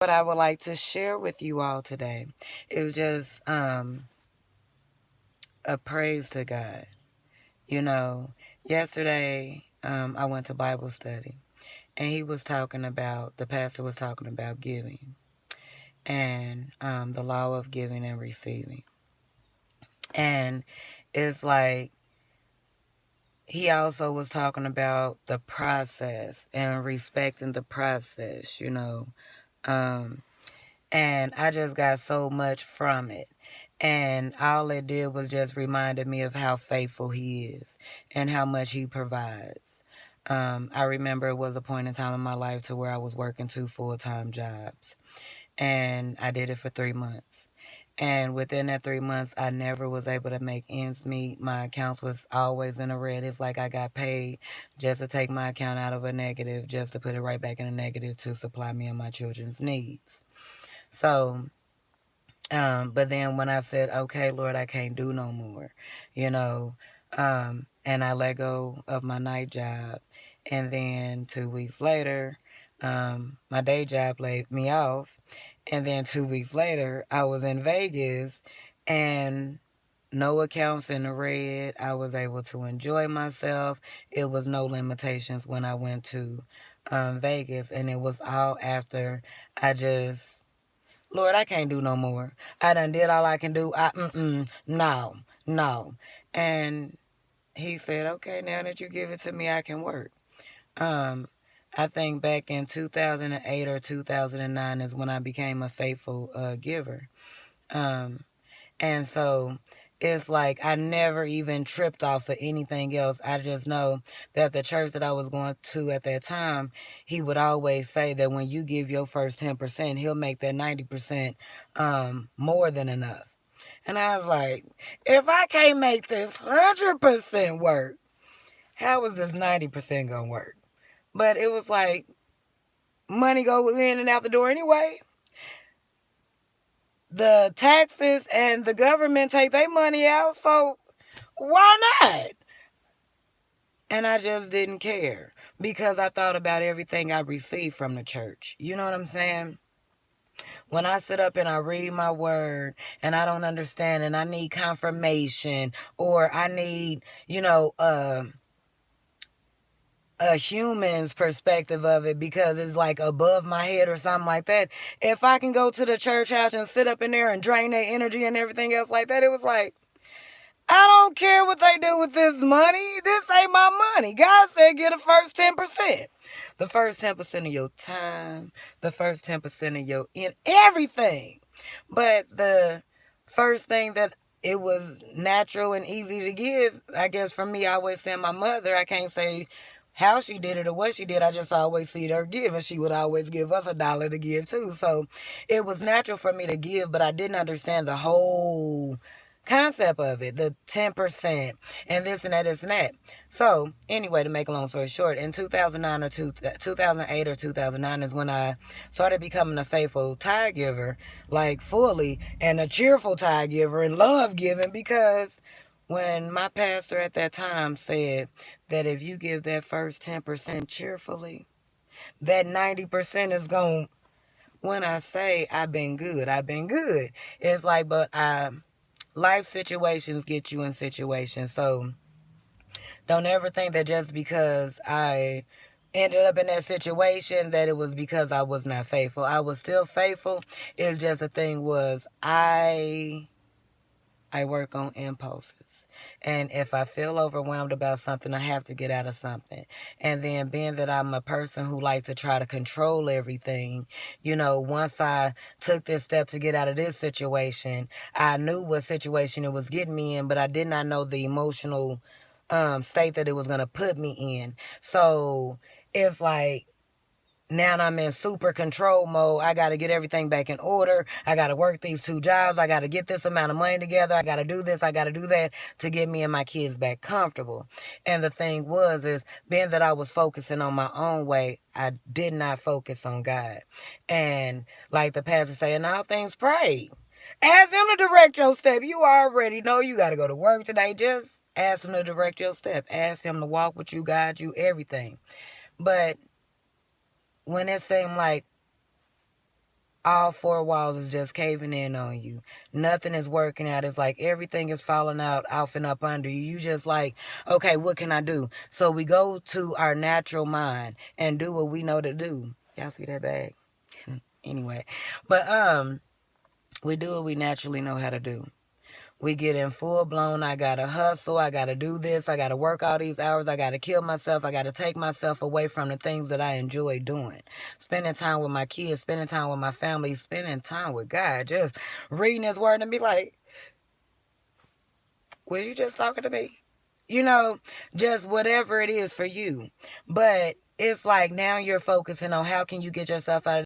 what I would like to share with you all today. It was just a praise to God. You know, yesterday I went to Bible study, and the pastor was talking about giving and the law of giving and receiving. And it's like he also was talking about the process and respecting the process. Um, and I just got so much from it. And all it did was just reminded me of how faithful he is and how much he provides. I remember it was a point in time in my life to where I was working 2 full-time jobs, and I did it for 3 months. And within that 3 months, I never was able to make ends meet. My accounts was always in the red. It's like I got paid just to take my account out of a negative, just to put it right back in a negative to supply me and my children's needs. So, but then when I said, okay, Lord, I can't do no more, you know, and I let go of my night job. And then 2 weeks later, my day job laid me off. And then 2 weeks later, I was in Vegas and no accounts in the red. I was able to enjoy myself. It was no limitations when I went to Vegas. And it was all after I just, Lord, I can't do no more. I done did all I can do. No, no. And he said, okay, now that you give it to me, I can work. Um, I think back in 2008 or 2009 is when I became a faithful giver. Um, and so it's like I never even tripped off of anything else. I just know that the church that I was going to at that time, he would always say that when you give your first 10%, he'll make that 90% more than enough. And I was like, if I can't make this 100% work, how is this 90% going to work? But it was like money goes in and out the door anyway. The taxes and the government take their money out, so why not? And I just didn't care because I thought about everything I received from the church. You know what I'm saying? When I sit up and I read my word and I don't understand and I need confirmation, or I need, a human's perspective of it because it's like above my head or something like that. If I can go to the church house and sit up in there and drain their energy and everything else like that, it was like, I don't care what they do with this money. This ain't my money. God said get the first 10%. The first 10% of your time, the first 10% of your in everything. But the first thing that it was natural and easy to give, I guess for me, I always say my mother, I can't say how she did it or what she did. I just always see her give, and she would always give us $1 to give too. So it was natural for me to give, but I didn't understand the whole concept of it, the 10% and this and that, this and that. So anyway, to make a long story short, in 2009 or 2008 or 2009 is when I started becoming a faithful tithe giver, like fully, and a cheerful tithe giver and love giving, because when my pastor at that time said that if you give that first 10% cheerfully, that 90% is going, when I say I've been good, I've been good. It's like, but life situations get you in situations. So don't ever think that just because I ended up in that situation that it was because I was not faithful. I was still faithful. It's just the thing was I work on impulses. And if I feel overwhelmed about something, I have to get out of something. And then being that I'm a person who likes to try to control everything, once I took this step to get out of this situation, I knew what situation it was getting me in, but I did not know the emotional state that it was going to put me in. So it's like, now I'm in super control mode. I got to get everything back in order. I got to work these 2 jobs. I got to get this amount of money together. I got to do this. I got to do that to get me and my kids back comfortable. And the thing is being that I was focusing on my own way, I did not focus on God. And like the pastor saying, all things pray. Ask him to direct your step. You already know you got to go to work today. Just ask him to direct your step. Ask him to walk with you, guide you, everything. But when it seemed like all four walls is just caving in on you. Nothing is working out. It's like everything is falling out, off and up under you. You just like, okay, what can I do? So we go to our natural mind and do what we know to do. Y'all see that bag? Anyway, but we do what we naturally know how to do. We get in full blown, I gotta hustle, I gotta do this, I gotta work all these hours, I gotta kill myself, I gotta take myself away from the things that I enjoy doing. Spending time with my kids, spending time with my family, spending time with God, just reading his word and be like, was you just talking to me? You know, just whatever it is for you. But it's like now you're focusing on how can you get yourself out of